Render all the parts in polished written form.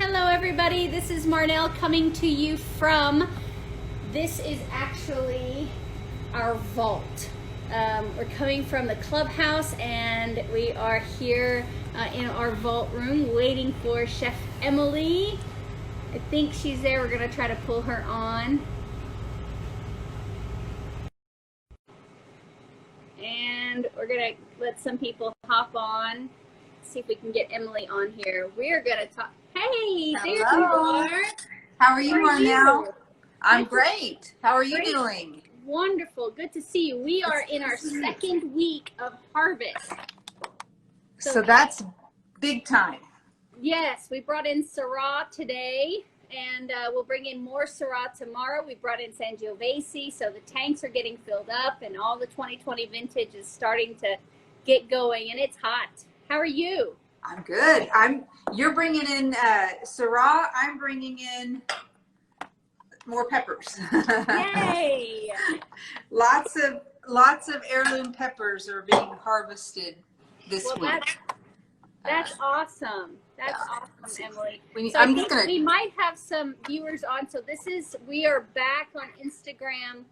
Hello everybody, this is Marnell coming to you from, this is actually our vault. We're coming from the clubhouse and we are here in our vault room waiting for Chef Emily. I think she's there. We're going to try to pull her on. And we're going to let some people hop on. See if we can get Emily on here. We're going to talk. Hey, there you are. How are you, Marnell? I'm Good. Great. How are you Great. Doing? Wonderful. Good to see you. We are in our second week of harvest. So that's big time. Yes, we brought in Syrah today, and we'll bring in more Syrah tomorrow. We brought in Sangiovese, so the tanks are getting filled up, and all the 2020 vintage is starting to get going, and it's hot. How are you? I'm good. You're bringing in Syrah. I'm bringing in more peppers. Yay! Lots of heirloom peppers are being harvested this week. That's awesome. That's awesome, Emily. So we might have some viewers on. So we are back on Instagram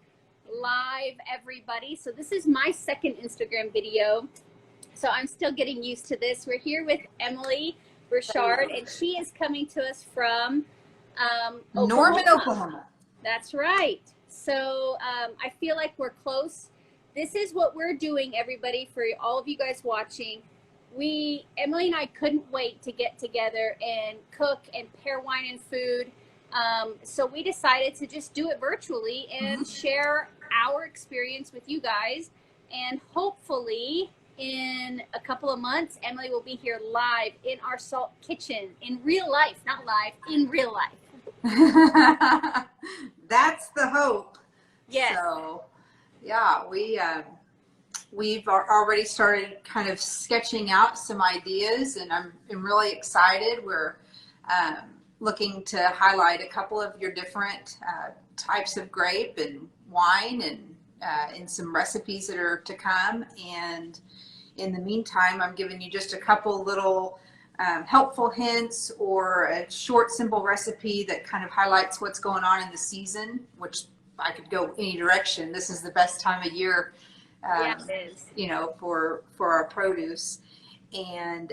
Live, everybody. So this is my second Instagram video. So I'm still getting used to this. We're here with Emily Burchard, and she is coming to us from Norman, Oklahoma. That's right. So I feel like we're close. This is what we're doing, everybody, for all of you guys watching. Emily and I couldn't wait to get together and cook and pair wine and food. So we decided to just do it virtually and share our experience with you guys. And hopefully in a couple of months, Emily will be here live in our salt kitchen in real life, not live, in real life. That's the hope. Yes. So, yeah, we've already started kind of sketching out some ideas, and I'm really excited. We're looking to highlight a couple of your different types of grape and wine, and some recipes that are to come. And in the meantime, I'm giving you just a couple little helpful hints or a short, simple recipe that kind of highlights what's going on in the season, which I could go any direction. This is the best time of year, Yeah, it is. you know, for our produce. And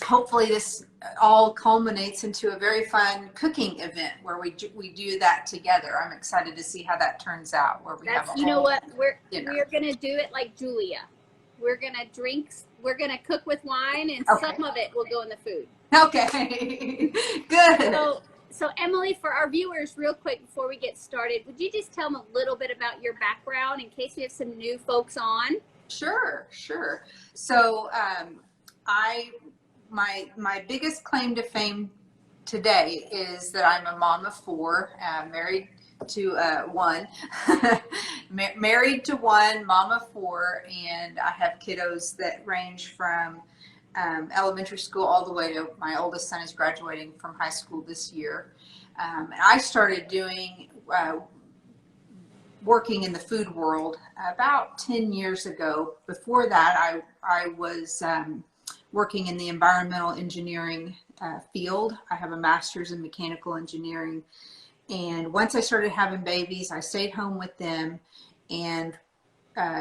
hopefully this all culminates into a very fun cooking event where we do that together. I'm excited to see how that turns out. Where we You know what? We're going to do it like Julia. We're going to cook with wine, and some of it will go in the food. Okay. Good. So Emily, for our viewers, real quick before we get started, would you just tell them a little bit about your background in case we have some new folks on? Sure. So my biggest claim to fame today is that I'm a mom of four, married to one, married to one, mom of four, and I have kiddos that range from elementary school all the way to my oldest son is graduating from high school this year. And I started doing working in the food world about 10 years ago. Before that, I was working in the environmental engineering field. I have a master's in mechanical engineering. And once I started having babies, I stayed home with them, and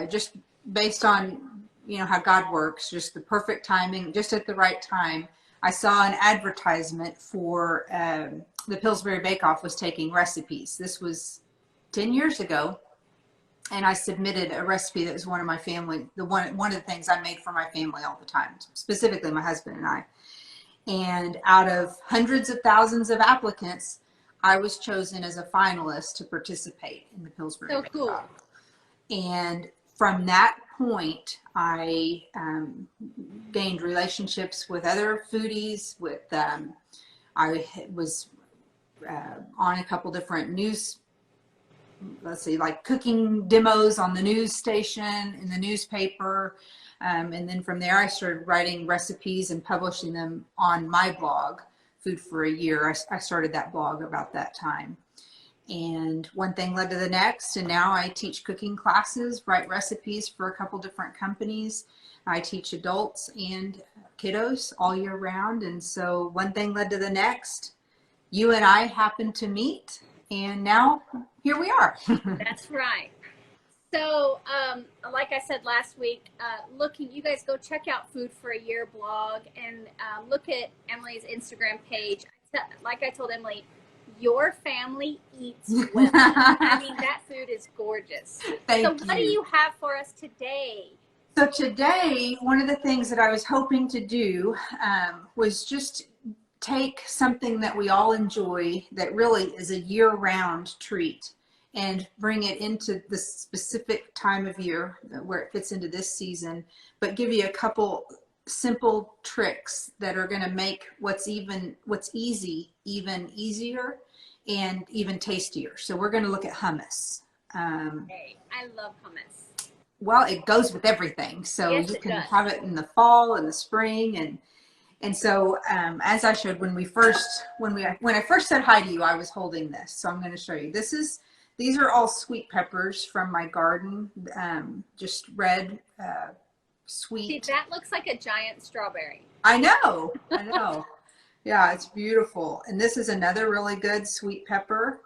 just based on, you know, how God works, just the perfect timing, just at the right time, I saw an advertisement for the Pillsbury Bake Off was taking recipes. This was 10 years ago, and I submitted a recipe that was one of my family, one of the things I made for my family all the time, specifically my husband and I. And out of hundreds of thousands of applicants, I was chosen as a finalist to participate in the Pillsbury Bake Off. And from that point, I gained relationships with other foodies. I was on a couple different news, like cooking demos on the news station, in the newspaper. And then from there, I started writing recipes and publishing them on my blog, Food for a Year. I started that blog about that time. And one thing led to the next, and now I teach cooking classes, write recipes for a couple different companies. I teach adults and kiddos all year round. And so one thing led to the next. You and I happened to meet, and now here we are. That's right. So, like I said last week, you guys go check out Food for a Year blog and look at Emily's Instagram page. Like I told Emily, your family eats well. I mean, that food is gorgeous. Thank so, you. what do you have for us today? So today, one of the things that I was hoping to do was just take something that we all enjoy that really is a year-round treat and bring it into the specific time of year where it fits into this season, but give you a couple simple tricks that are going to make what's easy even easier and even tastier. So we're going to look at hummus. Hey, I love hummus. Well, it goes with everything. So Yes, you it can does. have it in the fall and the spring, and so as I showed when I first said hi to you, I was holding this. So I'm going to show you. These are all sweet peppers from my garden, just red, sweet. See, that looks like a giant strawberry. I know. Yeah, it's beautiful. And this is another really good sweet pepper.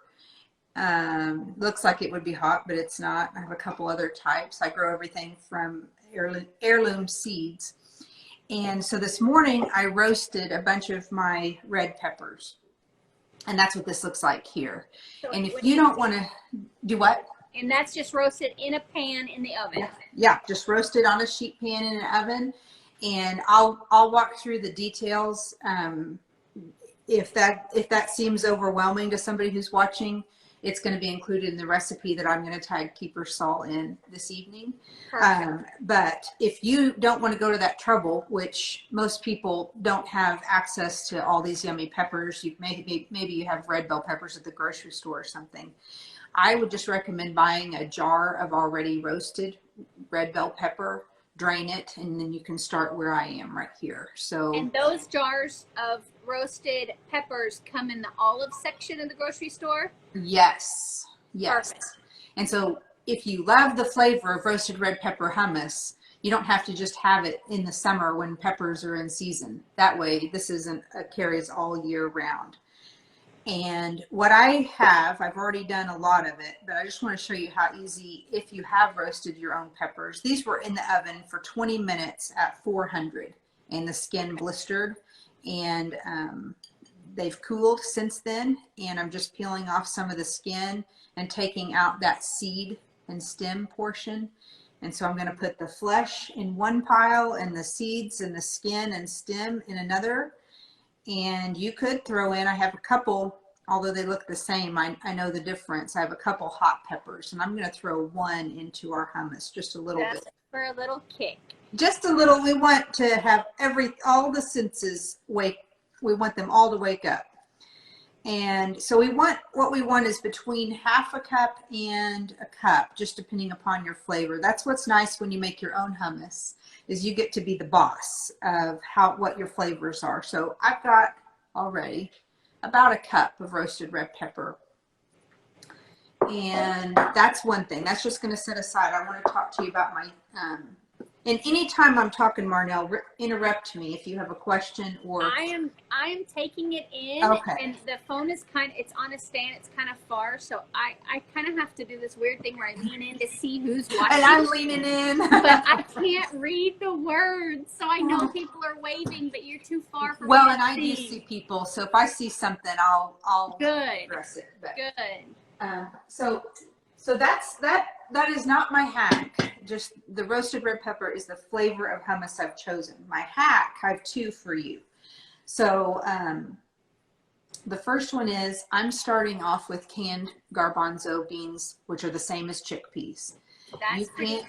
Looks like it would be hot, but it's not. I have a couple other types. I grow everything from heirloom seeds. And so this morning I roasted a bunch of my red peppers. And that's what this looks like here. So And if you don't want to do what? And that's just roasted in a pan in the oven. Yeah, just roasted on a sheet pan in an oven. And I'll walk through the details. If that seems overwhelming to somebody who's watching, it's going to be included in the recipe that I'm going to tag Kiepersol in this evening. But if you don't want to go to that trouble, which most people don't have access to all these yummy peppers, maybe you have red bell peppers at the grocery store or something. I would just recommend buying a jar of already roasted red bell pepper, drain it, and then you can start where I am right here. So, and those jars of roasted peppers come in the olive section of the grocery store? Yes. Perfect. And so if you love the flavor of roasted red pepper hummus, you don't have to just have it in the summer when peppers are in season. That way, this carries all year round. And what I have, I've already done a lot of it, but I just want to show you how easy, if you have roasted your own peppers. These were in the oven for 20 minutes at 400 and the skin blistered, and they've cooled since then. And I'm just peeling off some of the skin and taking out that seed and stem portion. And so I'm going to put the flesh in one pile and the seeds and the skin and stem in another. And you could throw in, I have a couple, although they look the same, I know the difference. I have a couple hot peppers, and I'm going to throw one into our hummus, just a little bit. For a little kick. Just a little. We want to have all the senses we want them all to wake up. And so what we want is between half a cup and a cup, just depending upon your flavor. That's what's nice when you make your own hummus, is you get to be the boss of what your flavors are. So I've got already about a cup of roasted red pepper. And that's one thing. That's just going to set aside. I want to talk to you about my and anytime I'm talking, Marnell, interrupt me if you have a question or. I am taking it in, okay. And the phone is it's on a stand. It's kind of far, so I kind of have to do this weird thing where I lean in to see who's watching. And I'm leaning in. But I can't read the words, so I know people are waving, but you're too far from me. Well, and I do see people, so if I see something, I'll address it. But, good. So that is not my hack. Just the roasted red pepper is the flavor of hummus I've chosen. My hack, I have two for you. So the first one is I'm starting off with canned garbanzo beans, which are the same as chickpeas. That's pretty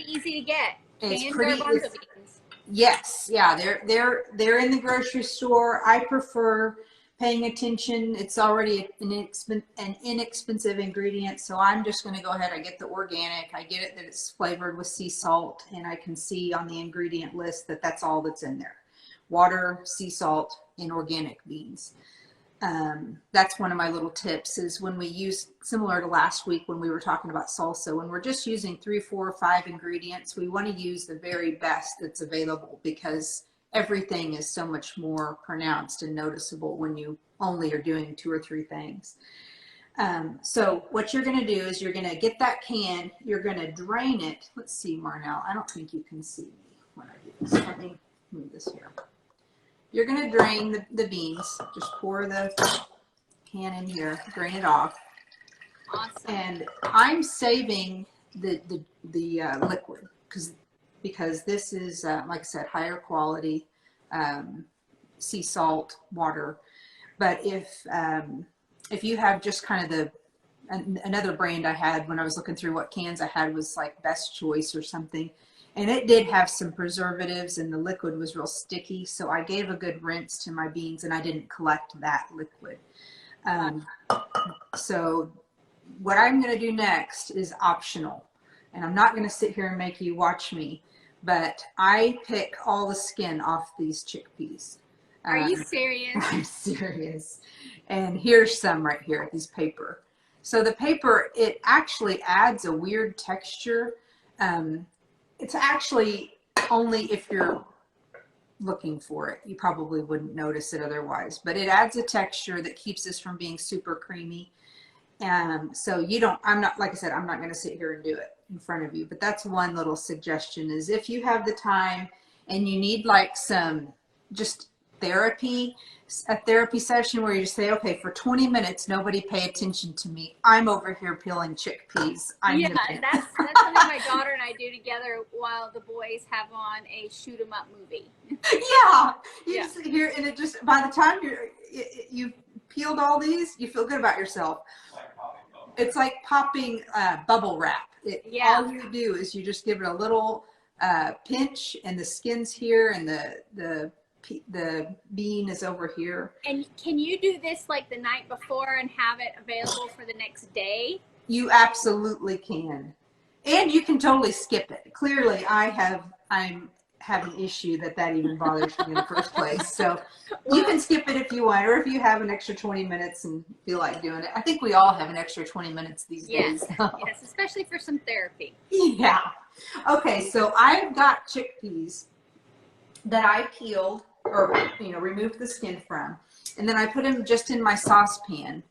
easy to get. Canned garbanzo beans. Yes, yeah, they're in the grocery store. I prefer paying attention. It's already an inexpensive ingredient, so I'm just going to go ahead. I get the organic. I get it that it's flavored with sea salt, and I can see on the ingredient list that that's all that's in there: water, sea salt, and organic beans. That's one of my little tips, is when we use, similar to last week when we were talking about salsa, when we're just using 3, 4, 5 ingredients, we want to use the very best that's available, because everything is so much more pronounced and noticeable when you only are doing 2 or 3 things. So what you're going to do is you're going to get that can, you're going to drain it. Let's see, Marnell, I don't think you can see me when I do this. Let me move this here. You're going to drain the beans. Just pour the can in here, drain it off. Awesome. And I'm saving the liquid because this is, like I said, higher quality sea salt water. But if you have just kind of another brand I had when I was looking through what cans I had was like Best Choice or something. And it did have some preservatives, and the liquid was real sticky. So I gave a good rinse to my beans, and I didn't collect that liquid. So what I'm going to do next is optional. And I'm not going to sit here and make you watch me, but I pick all the skin off these chickpeas. Are you serious? I'm serious. And here's some right here, these paper. So the paper, it actually adds a weird texture. It's actually only if you're looking for it. You probably wouldn't notice it otherwise, but it adds a texture that keeps this from being super creamy. So you don't, I'm not, like I said, I'm not going to sit here and do it in front of you, but that's one little suggestion, is if you have the time and you need like some just therapy, a therapy session where you just say, okay, for 20 minutes, nobody pay attention to me. I'm over here peeling chickpeas. Yeah, that's something my daughter and I do together while the boys have on a shoot 'em up movie. Yeah, you Yeah. just sit here, and it just, by the time you've peeled all these, you feel good about yourself. It's like popping bubble wrap. Yeah. All you do is you just give it a little pinch, and the skin's here, and the bean is over here. And can you do this like the night before and have it available for the next day? You absolutely can. And you can totally skip it. Clearly, I'm have an issue that even bothers me in the first place. So you can skip it if you want, or if you have an extra 20 minutes and feel like doing it. I think we all have an extra 20 minutes these days. Yes, especially for some therapy. Yeah. Okay, so I've got chickpeas that I peeled, or removed the skin from, and then I put them just in my saucepan,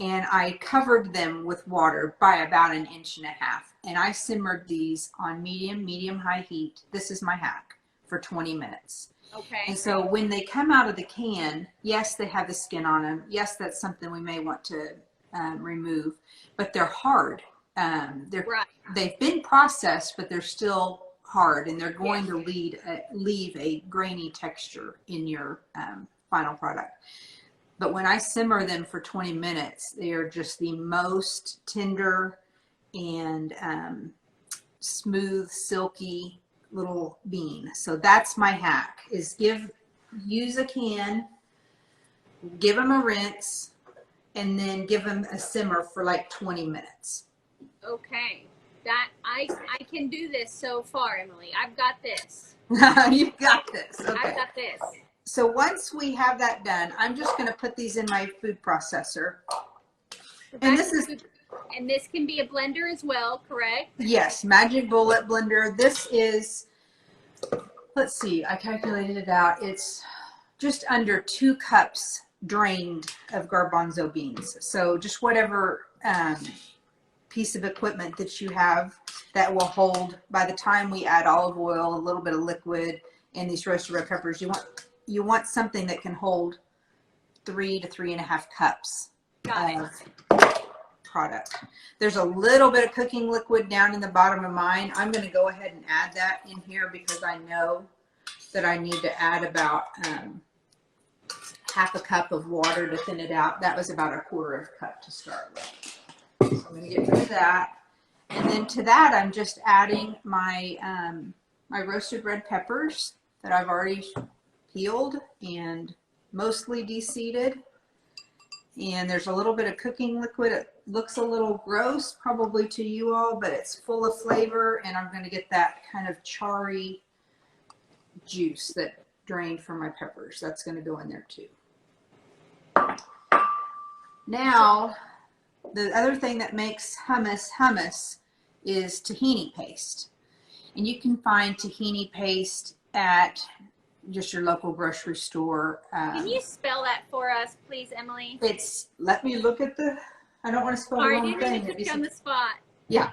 and I covered them with water by about 1.5 inches, and I simmered these on medium-high heat. This is my hack, for 20 minutes. Okay. And so when they come out of the can, yes, they have the skin on them. Yes, that's something we may want to remove, but they're hard. They've been processed, but they're still hard, and they're going to leave a grainy texture in your final product. But when I simmer them for 20 minutes, they are just the most tender and smooth, silky little bean. So that's my hack, is use a can, give them a rinse, and then give them a simmer for like 20 minutes. Okay. That I can do this so far, Emily. I've got this. You've got this. Okay. I've got this. So once we have that done, I'm just going to put these in my food processor. And this can be a blender as well, correct? Yes, Magic Bullet blender. This is, let's see, I calculated it out. It's just under 2 cups drained of garbanzo beans. So just whatever piece of equipment that you have that will hold, by the time we add olive oil, a little bit of liquid, and these roasted red peppers, you want something that can hold 3 to 3.5 cups of product. There's a little bit of cooking liquid down in the bottom of mine. I'm going to go ahead and add that in here because I know that I need to add about 1/2 cup of water to thin it out. That was about 1/4 cup to start with. So I'm going to get rid of that. And then to that, I'm just adding my my roasted red peppers that I've already peeled and mostly de-seeded. And there's a little bit of cooking liquid. It looks a little gross probably to you all, but it's full of flavor, and I'm going to get that kind of charry juice that drained from my peppers. That's going to go in there too. Now, the other thing that makes hummus is tahini paste. And you can find tahini paste at just your local grocery store. Can you spell that for us, please, Emily? It's, let me look at the, I don't want to spell the wrong thing. I didn't even put you on the spot. Yeah,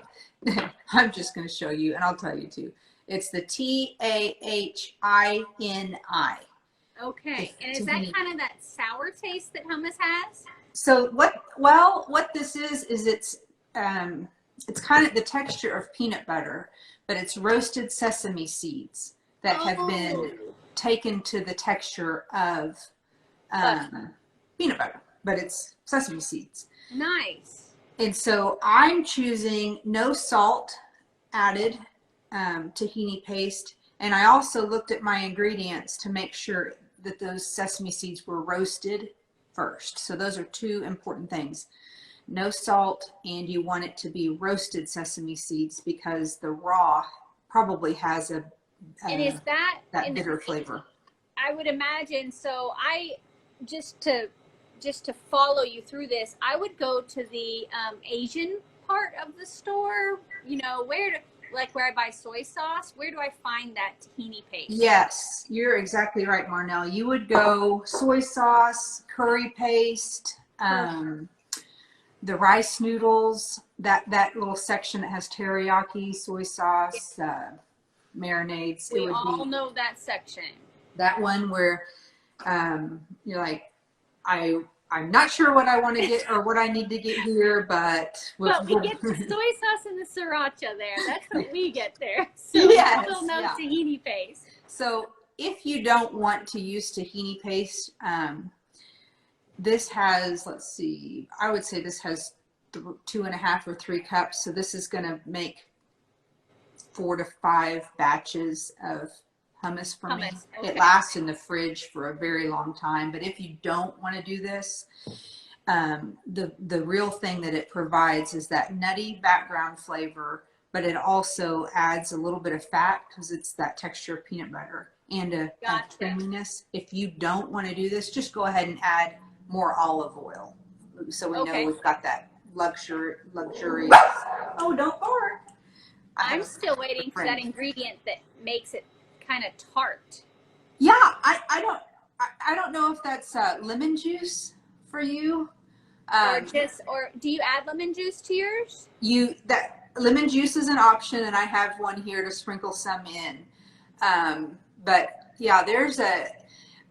I'm just going to show you, and I'll tell you too. It's the Tahini. Okay, and is that kind of that sour taste that hummus has? So what this is it's kind of the texture of peanut butter, but it's roasted sesame seeds that have been taken to the texture of peanut butter, but it's sesame seeds. Nice. And so I'm choosing no salt added tahini paste. And I also looked at my ingredients to make sure that those sesame seeds were roasted first. So those are two important things. No salt, and you want it to be roasted sesame seeds because the raw probably has a and is that bitter flavor. I would imagine. So just to follow you through this, I would go to the Asian part of the store. You know, where I buy soy sauce. Where do I find that tahini paste? Yes, you're exactly right, Marnell. You would go soy sauce, curry paste, the rice noodles, that little section that has teriyaki, soy sauce, marinades. We all know that section. That one where you're like, I'm not sure what I want to get or what I need to get here, but we get the soy sauce and the sriracha there. That's what we get there. So yes, we still know tahini paste. So if you don't want to use tahini paste, this has, let's see, I would say this has 2.5 or 3 cups. So this is going to make 4 to 5 batches of hummus for me. Okay. It lasts in the fridge for a very long time. But if you don't want to do this, the real thing that it provides is that nutty background flavor, but it also adds a little bit of fat because it's that texture of peanut butter and a creaminess. If you don't want to do this, just go ahead and add more olive oil. So we know we've got that luxurious. Oh, don't bark. I'm still waiting for that ingredient that makes it kind of tart. Yeah, I don't know if that's lemon juice for you. Or do you add lemon juice to yours? That lemon juice is an option, and I have one here to sprinkle some in. But yeah,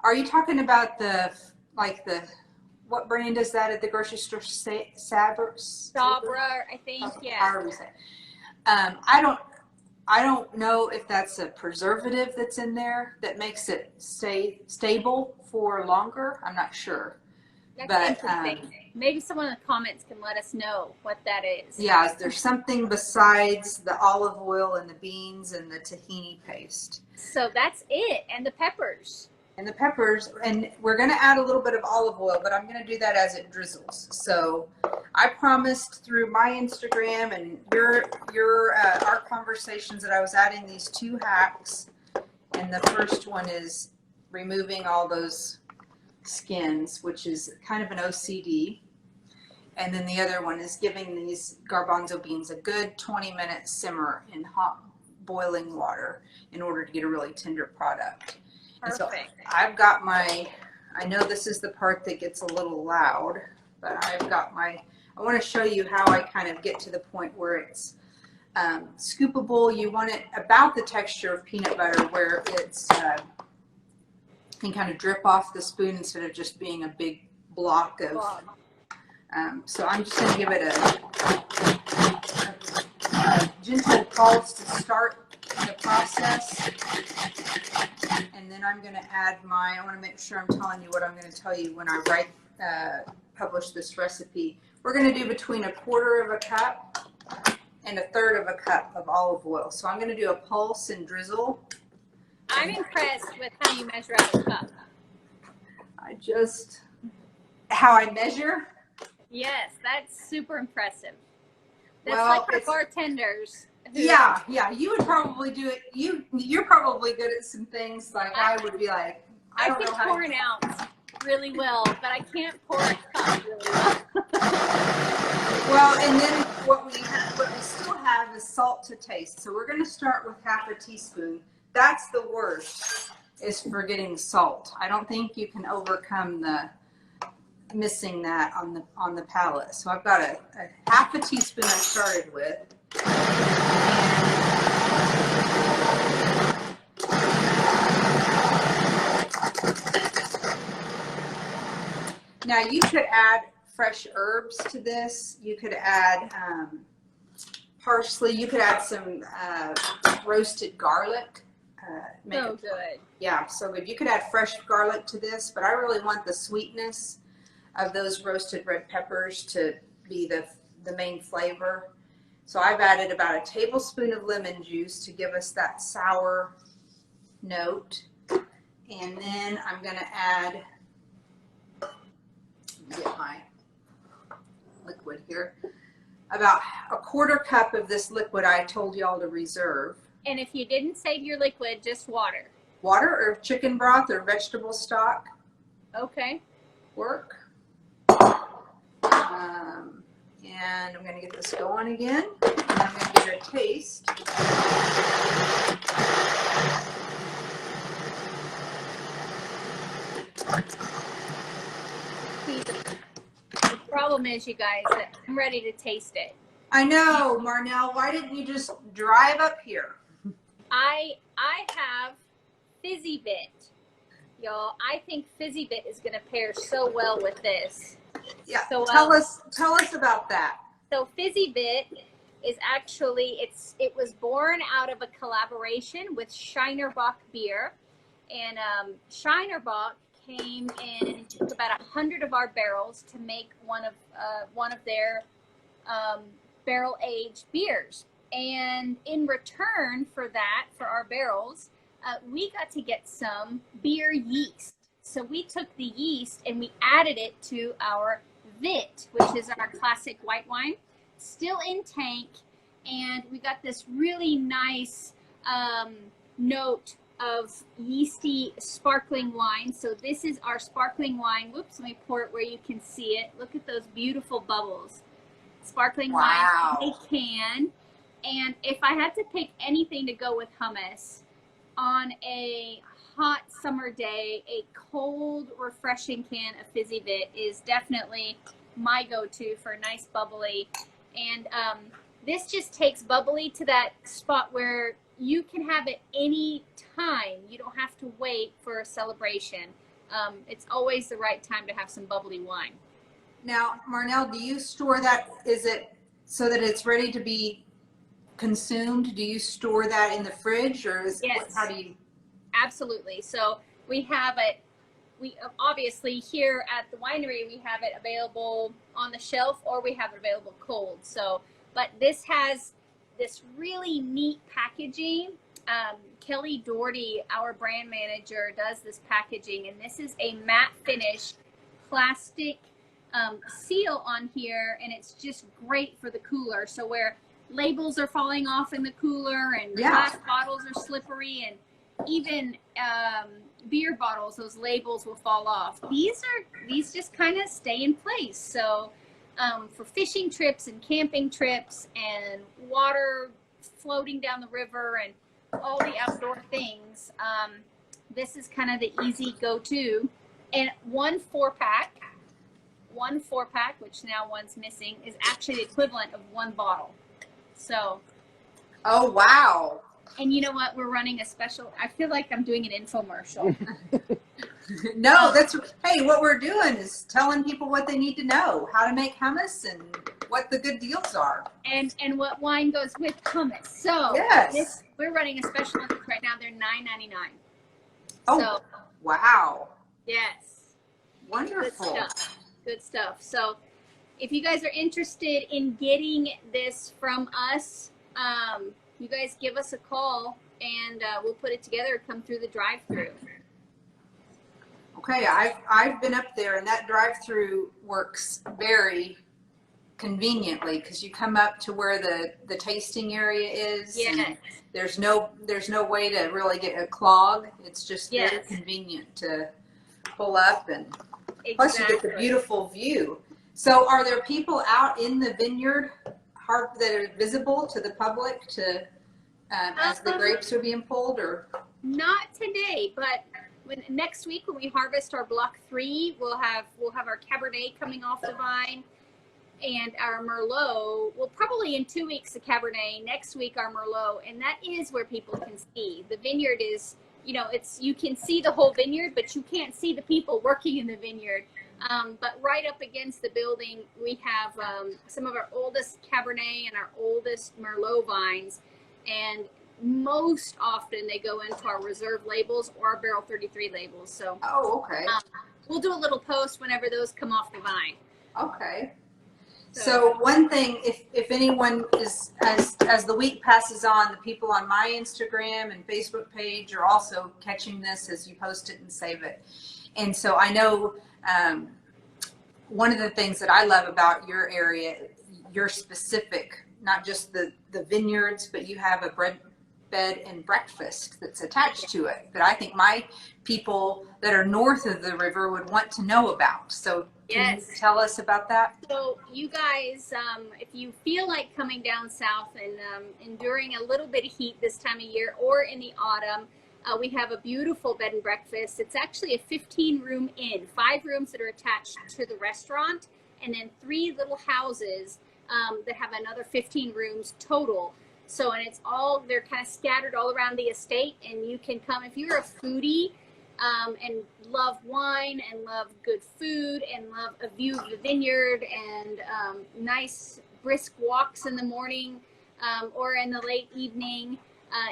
are you talking about what brand is that at the grocery store? Sabra, I think, yeah. I don't know if that's a preservative that's in there that makes it stay stable for longer. I'm not sure. That's interesting. Maybe someone in the comments can let us know what that is. Yeah, there's something besides the olive oil and the beans and the tahini paste. So that's it, and the peppers. And the peppers, and we're going to add a little bit of olive oil, but I'm going to do that as it drizzles. So I promised through my Instagram and our conversations that I was adding these 2 hacks, and the first one is removing all those skins, which is kind of an OCD, and then the other one is giving these garbanzo beans a good 20-minute simmer in hot boiling water in order to get a really tender product. Perfect. So I've got I know this is the part that gets a little loud, but I want to show you how I kind of get to the point where it's scoopable. You want it about the texture of peanut butter where it's can kind of drip off the spoon instead of just being a big block of, so I'm just going to give it a gentle pulse to start the process. And then I'm going to add I want to make sure I'm telling you what I'm going to tell you when I publish this recipe. We're going to do between 1/4 cup and 1/3 cup of olive oil. So I'm going to do a pulse and drizzle. I'm impressed with how you measure out a cup. How I measure? Yes, that's super impressive. That's like our bartenders. Yeah, you would probably do it. You're probably good at some things like I would be like, I don't know how pour an ounce really well, but I can't pour a cup really well. Well, and then what we still have is salt to taste. So we're going to start with half a teaspoon. That's the worst, is forgetting salt. I don't think you can overcome the missing that on the palate. So I've got a half a teaspoon I started with. Now you could add fresh herbs to this. You could add parsley. You could add some roasted garlic. So good. Yeah, so good. You could add fresh garlic to this, but I really want the sweetness of those roasted red peppers to be the main flavor. So I've added about a tablespoon of lemon juice to give us that sour note. And then I'm going to add, get my liquid here, about a quarter cup of this liquid I told y'all to reserve. And if you didn't save your liquid, just water. Water or chicken broth or vegetable stock. Okay. Work. And I'm going to get this going again. And I'm going to give it a taste. The problem is, you guys, that I'm ready to taste it. I know, Marnell. Why didn't you just drive up here? I have Fizzy Vit, y'all. I think Fizzy Vit is going to pair so well with this. Yeah. So, tell us about that. So Fizzy Vit is actually it was born out of a collaboration with Shinerbach beer, and Shinerbach came in and took about 100 of our barrels to make one of their barrel aged beers. And in return for that, for our barrels, we got to get some beer yeast. So we took the yeast and we added it to our Vit, which is our classic white wine, still in tank. And we got this really nice note of yeasty sparkling wine. So this is our sparkling wine. Whoops, let me pour it where you can see it. Look at those beautiful bubbles. Sparkling Wow. wine in a can. And if I had to pick anything to go with hummus on a hot summer day, a cold, refreshing can of Fizzy Vit is definitely my go-to for nice bubbly. And this just takes bubbly to that spot where you can have it any time. You don't have to wait for a celebration. It's always the right time to have some bubbly wine. Now, Marnell, do you store that? Is it so that it's ready to be consumed? Do you store that in the fridge, or Yes. How do you? Absolutely. So we have it. We obviously here at the winery we have it available on the shelf, or we have it available cold. So, but this has this really neat packaging. Kelly Doherty, our brand manager, does this packaging, and this is a matte finish plastic seal on here, and it's just great for the cooler. So where labels are falling off in the cooler and glass bottles are slippery, and even beer bottles, those labels will fall off. These just kind of stay in place. So for fishing trips and camping trips and water floating down the river and all the outdoor things, this is kind of the easy go-to. And one four pack, which now one's missing, is actually the equivalent of one bottle. So. Oh, wow. And you know what? We're running a special. I feel like I'm doing an infomercial. No, hey, what we're doing is telling people what they need to know, how to make hummus and what the good deals are. And what wine goes with hummus. So yes, we're running a special on this right now. They're $9.99. Oh, so, wow. Yes. Wonderful. Good stuff. So if you guys are interested in getting this from us, you guys give us a call and we'll put it together, come through the drive-through. Okay, I've been up there, and that drive-through works very conveniently because you come up to where the tasting area is. Yes. There's no way to really get a clog. It's just very convenient to pull up and Plus you get the beautiful view. So are there people out in the vineyard that are visible to the public as the grapes are being pulled, or? Not today, but next week when we harvest our block 3, we'll have our Cabernet coming off the vine, and our Merlot. Well, probably in 2 weeks the Cabernet. Next week our Merlot, and that is where people can see. The vineyard is, you can see the whole vineyard, but you can't see the people working in the vineyard. But right up against the building, we have some of our oldest Cabernet and our oldest Merlot vines, and most often they go into our reserve labels or our barrel 33 labels. So okay. We'll do a little post whenever those come off the vine. Okay. So one thing, if anyone is, as the week passes on, the people on my Instagram and Facebook page are also catching this as you post it and save it. And so I know one of the things that I love about your area, you're specific, not just the vineyards, but you have a bed and breakfast that's attached to it that I think my people that are north of the river would want to know about. So can you tell us about that? So you guys, if you feel like coming down south and enduring a little bit of heat this time of year or in the autumn, we have a beautiful bed and breakfast. It's actually a 15-room inn, 5 rooms that are attached to the restaurant, and then 3 little houses that have another 15 rooms total. So, and they're kind of scattered all around the estate, and you can come if you're a foodie and love wine and love good food and love a view of the vineyard and nice brisk walks in the morning or in the late evening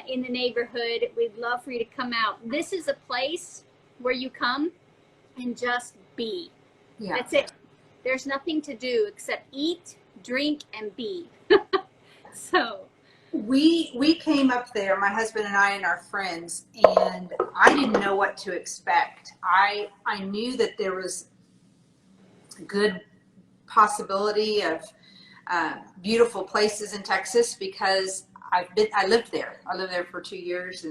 in the neighborhood. We'd love for you to come out. This is a place where you come and just be. Yeah. That's it. There's nothing to do except eat, drink, and be. So we came up there, my husband and I and our friends, and I didn't know what to expect. I knew that there was a good possibility of beautiful places in Texas because I lived there. I lived there for 2 years,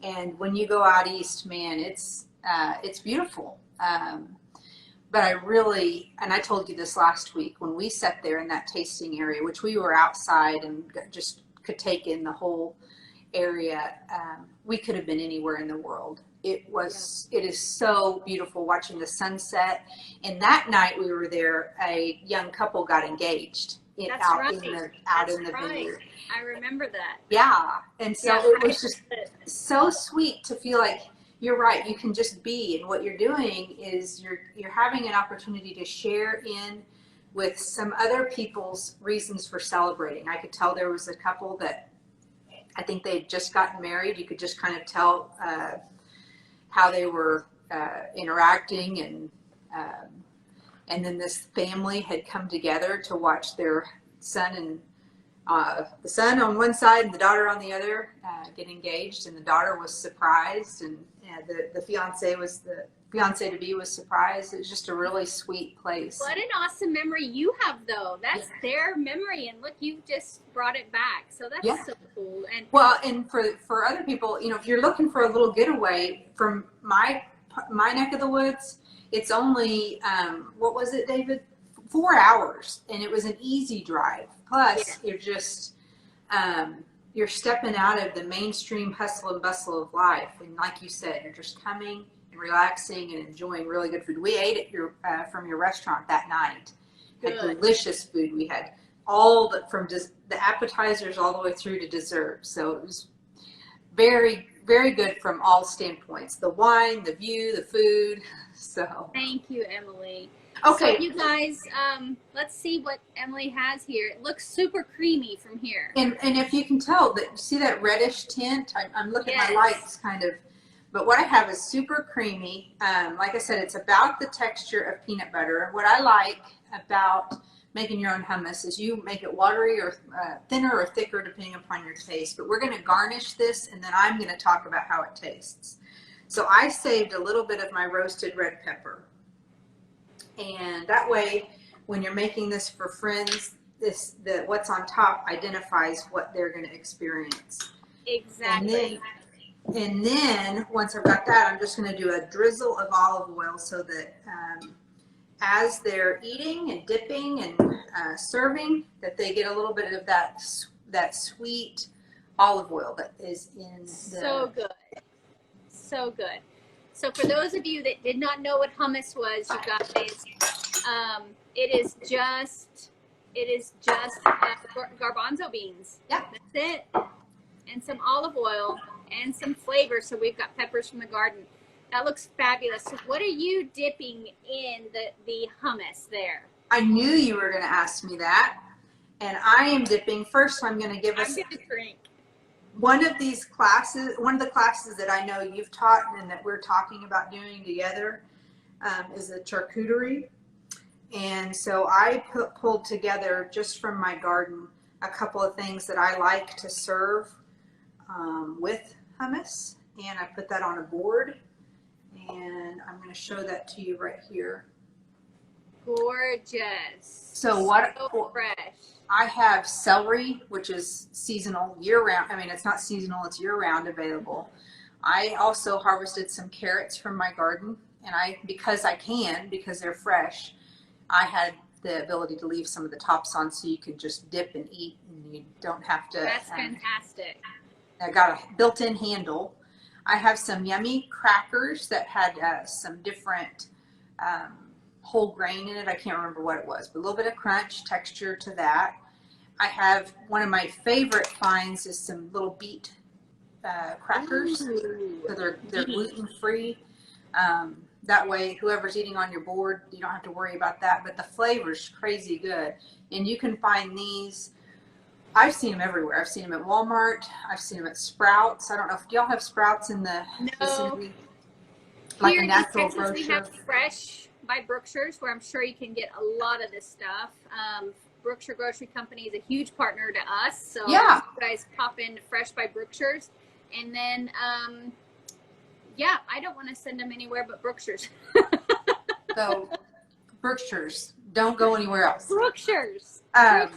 and when you go out east, man, it's beautiful. But I told you this last week, when we sat there in that tasting area, which we were outside and just could take in the whole area, we could have been anywhere in the world. It is so beautiful watching the sunset. And that night we were there, a young couple got engaged out in the vineyard. I remember that. Yeah. And so it was just so sweet to feel like, you're right, you can just be, and what you're doing is you're having an opportunity to share in with some other people's reasons for celebrating. I could tell there was a couple that I think they'd just gotten married. You could just kind of tell how they were interacting, and then this family had come together to watch their son and the son on one side and the daughter on the other get engaged, and the daughter was surprised, and the fiance to be was surprised. It was just a really sweet place. What an awesome memory you have, though. That's their memory, and look, you just brought it back. So that's so cool. And for other people, if you're looking for a little getaway from my neck of the woods, it's only what was it, David? 4 hours, and it was an easy drive. Plus, you're just you're stepping out of the mainstream hustle and bustle of life, and like you said, you're just coming and relaxing and enjoying really good food. We ate at from your restaurant that night. Had delicious food. We had from just the appetizers all the way through to dessert. So it was very, very good from all standpoints. The wine, the view, the food. So thank you, Emily. Okay. So you guys, let's see what Emily has here. It looks super creamy from here. And if you can tell, that see that reddish tint? I'm looking at my lights kind of. But what I have is super creamy. Like I said, it's about the texture of peanut butter. What I like about making your own hummus is you make it watery or thinner or thicker depending upon your taste. But we're going to garnish this, and then I'm going to talk about how it tastes. So I saved a little bit of my roasted red pepper. And that way, when you're making this for friends, what's on top identifies what they're going to experience. Exactly. And then once I've got that, I'm just going to do a drizzle of olive oil so that as they're eating and dipping and serving, that they get a little bit of that sweet olive oil that is in the... So good. So good. So for those of you that did not know what hummus was, you guys, it is just garbanzo beans. Yeah. That's it. And some olive oil and some flavor. So we've got peppers from the garden. That looks fabulous. So what are you dipping in the hummus there? I knew you were going to ask me that. And I am dipping. First, I'm going to give us... I'm going to drink. One of the classes that I know you've taught and that we're talking about doing together is the charcuterie. And so I pulled together just from my garden a couple of things that I like to serve with hummus. And I put that on a board. And I'm going to show that to you right here. Gorgeous. So fresh. I have celery, which is seasonal year-round. I mean, it's not seasonal, it's year-round available. I also harvested some carrots from my garden, and because they're fresh, I had the ability to leave some of the tops on so you can just dip and eat, and you don't have to. That's fantastic. I got a built-in handle. I have some yummy crackers that had some different whole grain in it. I can't remember what it was, but a little bit of crunch texture to that. I have one of my favorite finds is some little beet crackers. Ooh. So they're gluten free. That way, whoever's eating on your board, you don't have to worry about that. But the flavor's crazy good, and you can find these. I've seen them everywhere. I've seen them at Walmart. I've seen them at Sprouts. I don't know if y'all have Sprouts in the vicinity. Like a natural grocery. We have Fresh by Brookshire's, where I'm sure you can get a lot of this stuff. Brookshire Grocery Company is a huge partner to us, so yeah, you guys pop into Fresh by Brookshire's, and then yeah, I don't want to send them anywhere but Brookshire's. So Brookshire's, don't go anywhere else. Brookshire's. I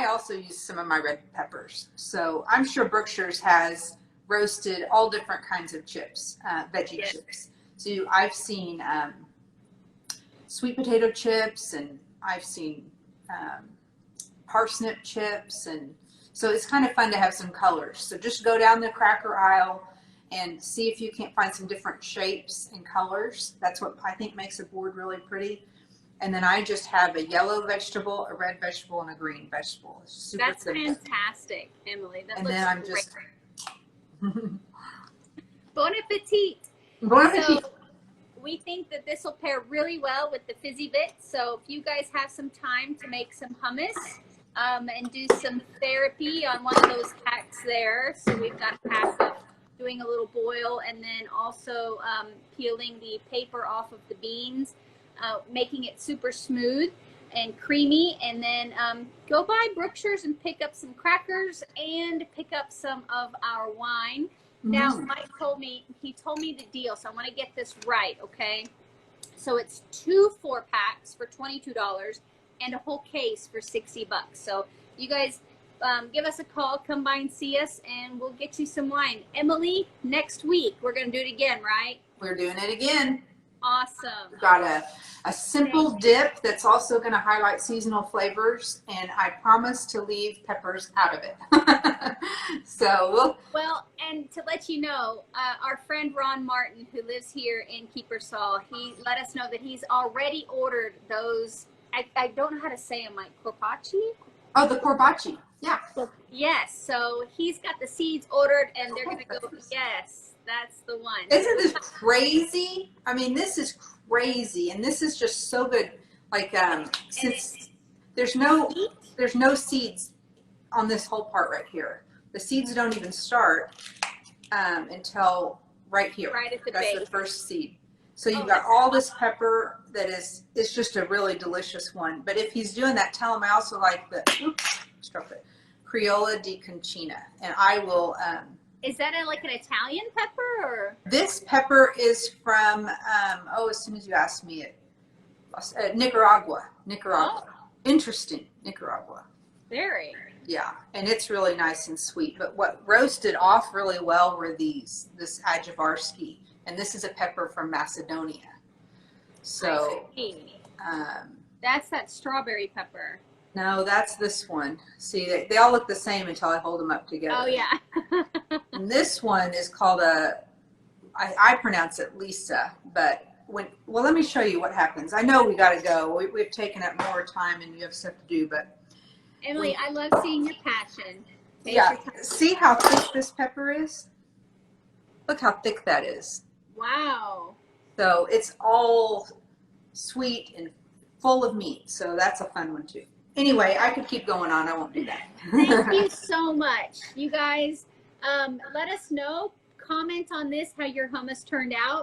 also use some of my red peppers, so I'm sure Brookshire's has roasted all different kinds of chips, veggie chips. So I've seen sweet potato chips, and I've seen parsnip chips, and so it's kind of fun to have some colors. So just go down the cracker aisle and see if you can't find some different shapes and colors. That's what I think makes a board really pretty. And then I just have a yellow vegetable, a red vegetable, and a green vegetable. It's super That's simple. Fantastic, Emily. That and looks then I'm great. just Bon appetit. Bon appetit. So we think that this will pair really well with the Fizzy Vit. So if you guys have some time to make some hummus and do some therapy on one of those packs there. So we've got a pack of doing a little boil, and then also peeling the paper off of the beans, making it super smooth and creamy, and then go by Brookshire's and pick up some crackers and pick up some of our wine. Now, Mike told me the deal, so I want to get this right, okay? So it's 2 4-packs for $22 and a whole case for $60. So you guys give us a call, come by and see us, and we'll get you some wine. Emily, next week we're going to do it again, right? We're doing it again. Awesome. We've got a simple dip that's also going to highlight seasonal flavors, and I promise to leave peppers out of it. So well, and to let you know, our friend Ron Martin, who lives here in Kiepersol, he let us know that he's already ordered those. I don't know how to say them, like corpacci. Oh, the corpacci. Yeah. Yes. So he's got the seeds ordered, and they're going to go. Yes, that's the one. Isn't this crazy? I mean, this is crazy, and this is just so good. Like, since there's no seeds on this whole part right here. The seeds don't even start until right here. Right at the That's base. the first seed. So you've got all this pepper that is, it's just a really delicious one. But if he's doing that, tell him I also like the, Criolla di Concina. And I will... Is that like an Italian pepper, or? This pepper is from, as soon as you asked me it, Nicaragua. Oh. Interesting, Nicaragua. Very. Yeah, and it's really nice and sweet. But what roasted off really well were this Ajvarski, and this is a pepper from Macedonia. So That's that strawberry pepper. No, that's this one. See, they all look the same until I hold them up together. Oh yeah. And this one is called I pronounce it Lisa, but well, let me show you what happens. I know we got to go. We've taken up more time and you have stuff to do, but. Emily, I love seeing your passion. Take Yeah, your time. see how thick this pepper is? Look how thick that is. Wow. So it's all sweet and full of meat. So that's a fun one too. Anyway, I could keep going on. I won't do that. Thank you so much. You guys, let us know. Comment on this how your hummus turned out.